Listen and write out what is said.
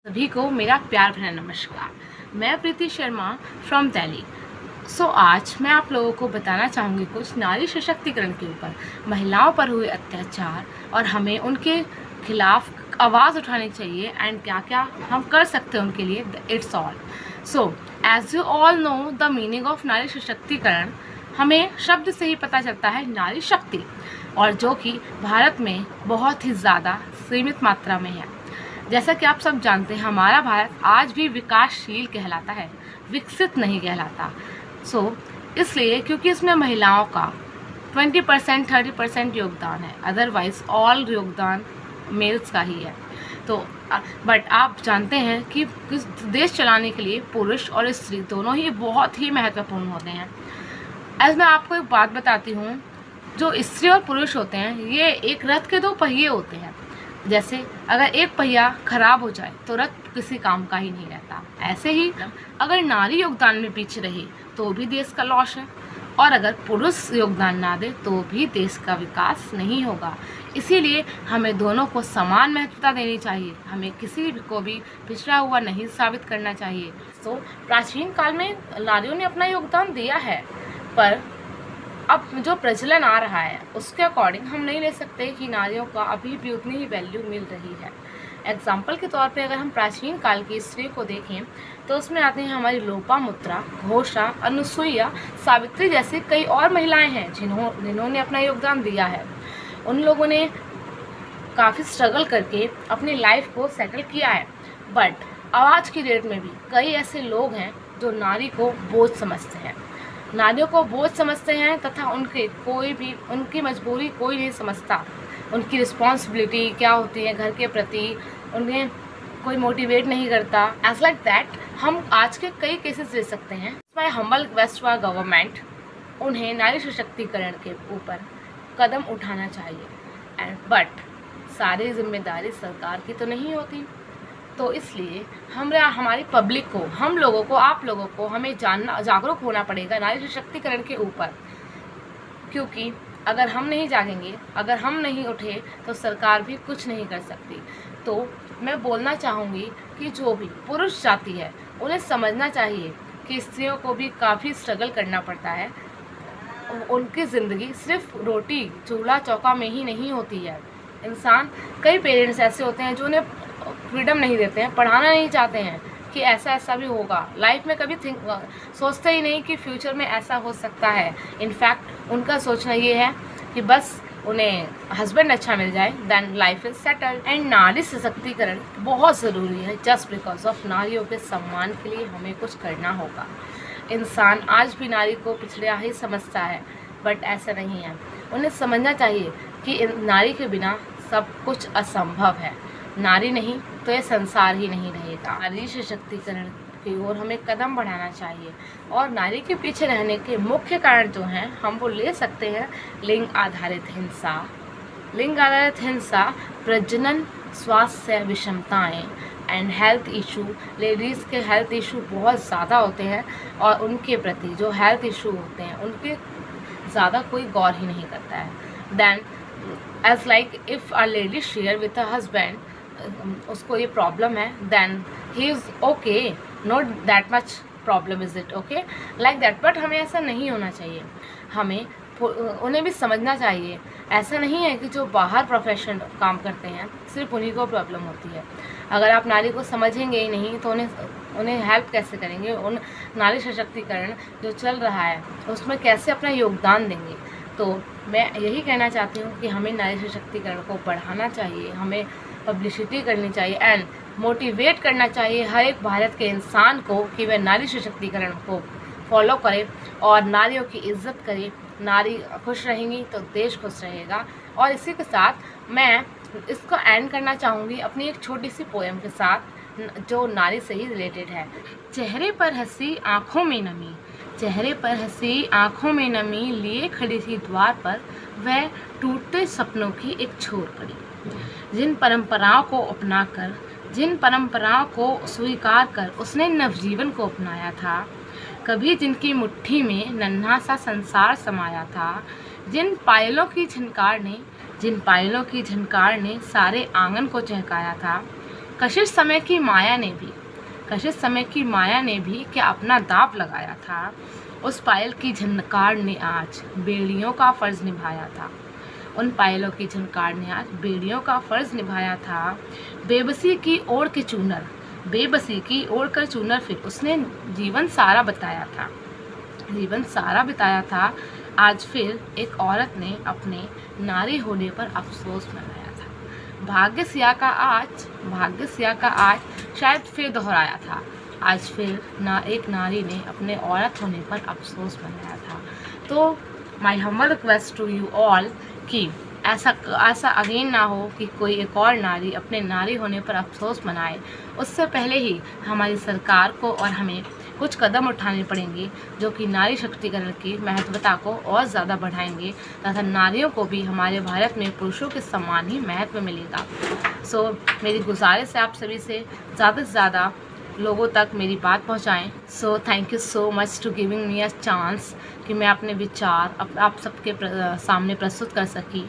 सभी को मेरा प्यार भरा नमस्कार। मैं प्रीति शर्मा फ्रॉम दिल्ली। आज मैं आप लोगों को बताना चाहूँगी कुछ नारी सशक्तिकरण के ऊपर, महिलाओं पर हुए अत्याचार और हमें उनके खिलाफ आवाज़ उठानी चाहिए एंड क्या क्या हम कर सकते हैं उनके लिए। It's all. As you all know the meaning of नारी सशक्तिकरण, हमें शब्द से ही पता चलता है नारी शक्ति, और जो कि भारत में बहुत ही ज़्यादा सीमित मात्रा में है। जैसा कि आप सब जानते हैं, हमारा भारत आज भी विकासशील कहलाता है, विकसित नहीं कहलाता। इसलिए क्योंकि इसमें महिलाओं का 20% 30% योगदान है, अदरवाइज ऑल योगदान मेल्स का ही है। बट आप जानते हैं कि देश चलाने के लिए पुरुष और स्त्री दोनों ही बहुत ही महत्वपूर्ण होते हैं। मैं आपको एक बात बताती हूँ, जो स्त्री और पुरुष होते हैं ये एक रथ के दो पहिए होते हैं। जैसे अगर एक पहिया खराब हो जाए तो रथ किसी काम का ही नहीं रहता। ऐसे ही अगर नारी योगदान में पीछे रही तो भी देश का लॉस है, और अगर पुरुष योगदान ना दे तो भी देश का विकास नहीं होगा। इसीलिए हमें दोनों को समान महत्वता देनी चाहिए, हमें किसी को भी पिछड़ा हुआ नहीं साबित करना चाहिए। प्राचीन काल में नारियों ने अपना योगदान दिया है, पर अब जो प्रचलन आ रहा है उसके अकॉर्डिंग हम नहीं ले सकते कि नारियों का अभी भी उतनी ही वैल्यू मिल रही है। एग्जाम्पल के तौर पे अगर हम प्राचीन काल की स्त्री को देखें तो उसमें आते हैं हमारी लोपामुद्रा, घोषा, अनुसुईया, सावित्री जैसी कई और महिलाएं हैं जिन्होंने अपना योगदान दिया है। उन लोगों ने काफ़ी स्ट्रगल करके अपनी लाइफ को सेटल किया है। बट आज की डेट में भी कई ऐसे लोग हैं जो नारी को बोझ समझते हैं, नारियों को बोझ समझते हैं, तथा उनकी मजबूरी कोई नहीं समझता। उनकी रिस्पॉन्सिबिलिटी क्या होती है घर के प्रति उन्हें कोई मोटिवेट नहीं करता। एज लाइक दैट हम आज के कई केसेस ले सकते हैं। My humble request to our government, उन्हें नारी सशक्तिकरण के ऊपर कदम उठाना चाहिए। बट सारी जिम्मेदारी सरकार की तो नहीं होती, तो इसलिए हमारी पब्लिक को, हम लोगों को, आप लोगों को हमें जागरूक होना पड़ेगा नारी सशक्तिकरण के ऊपर। क्योंकि अगर हम नहीं जागेंगे, अगर हम नहीं उठे तो सरकार भी कुछ नहीं कर सकती। तो मैं बोलना चाहूँगी कि जो भी पुरुष जाति है उन्हें समझना चाहिए कि स्त्रियों को भी काफ़ी स्ट्रगल करना पड़ता है। उनकी ज़िंदगी सिर्फ रोटी चूल्हा चौका में ही नहीं होती है। कई पेरेंट्स ऐसे होते हैं जो उन्हें फ्रीडम नहीं देते हैं, पढ़ाना नहीं चाहते हैं कि ऐसा भी होगा लाइफ में, कभी सोचते ही नहीं कि फ्यूचर में ऐसा हो सकता है। इनफैक्ट उनका सोचना ये है कि बस उन्हें हस्बैंड अच्छा मिल जाए, then life is settled. And नारी सशक्तिकरण बहुत ज़रूरी है, जस्ट बिकॉज ऑफ नारियों के सम्मान के लिए हमें कुछ करना होगा। इंसान आज भी नारी को पिछड़ा ही समझता है, बट ऐसा नहीं है। उन्हें समझना चाहिए कि नारी के बिना सब कुछ असंभव है। नारी नहीं तो ये संसार ही नहीं रहेगा। नारी सशक्तिकरण की ओर हमें कदम बढ़ाना चाहिए, और नारी के पीछे रहने के मुख्य कारण जो हैं हम वो ले सकते हैं। लिंग आधारित हिंसा, प्रजनन, स्वास्थ्य विषमताएं एंड हेल्थ इशू। लेडीज़ के हेल्थ इशू बहुत ज़्यादा होते हैं, और उनके प्रति जो हेल्थ इशू होते हैं उनके ज़्यादा कोई गौर ही नहीं करता है। Then as like if a lady share with a husband, उसको ये प्रॉब्लम है, then he is okay, not that much problem is it okay like that. But हमें ऐसा नहीं होना चाहिए, हमें उन्हें भी समझना चाहिए। ऐसा नहीं है कि जो बाहर प्रोफेशन काम करते हैं सिर्फ उन्हीं को प्रॉब्लम होती है। अगर आप नारी को समझेंगे ही नहीं तो उन्हें हेल्प कैसे करेंगे? उन नारी सशक्तिकरण जो चल रहा है उसमें कैसे अपना योगदान देंगे? तो मैं यही कहना चाहती हूँ कि हमें नारी सशक्तिकरण को बढ़ाना चाहिए, हमें पब्लिसिटी करनी चाहिए एंड मोटिवेट करना चाहिए हर एक भारत के इंसान को कि वह नारी सशक्तिकरण को फॉलो करे और नारियों की इज्जत करे। नारी खुश रहेंगी तो देश खुश रहेगा। और इसी के साथ मैं इसको एंड करना चाहूँगी अपनी एक छोटी सी पोएम के साथ जो नारी से ही रिलेटेड है। चेहरे पर हंसी आँखों में नमी, चेहरे पर हंसी आँखों में नमी, लिए खड़ी थी द्वार पर वह टूटते सपनों की एक छोर पड़ी। जिन परंपराओं को अपनाकर, जिन परंपराओं को स्वीकार कर उसने नवजीवन को अपनाया था, कभी जिनकी मुट्ठी में नन्हा सा संसार समाया था, जिन पायलों की झनकार ने सारे आंगन को चहकाया था, कशिश समय की माया ने भी क्या अपना दांव लगाया था। उस पायल की झनकार ने आज बेड़ियों का फ़र्ज़ निभाया था। उन पायलों की झनकार ने आज बेड़ियों का फ़र्ज़ निभाया था। बेबसी की ओढ़ कर चूनर फिर उसने जीवन सारा बिताया था। आज फिर एक औरत ने अपने नारी होने पर अफसोस मनाया था। भाग्य सिया का आज शायद फिर दोहराया था। आज फिर एक नारी ने अपने औरत होने पर अफसोस मनाया था। तो my humble request to you all कि ऐसा अगेन ना हो कि कोई एक और नारी अपने नारी होने पर अफसोस मनाए। उससे पहले ही हमारी सरकार को और हमें कुछ कदम उठाने पड़ेंगे जो कि नारी शक्तिकरण की महत्वता को और ज़्यादा बढ़ाएंगे, तथा नारियों को भी हमारे भारत में पुरुषों के समान ही महत्व मिलेगा। सो मेरी गुजारिश है आप सभी से ज़्यादा लोगों तक मेरी बात पहुंचाएं। So thank you so much to giving me a chance कि मैं अपने विचार आप सबके सामने प्रस्तुत कर सकी।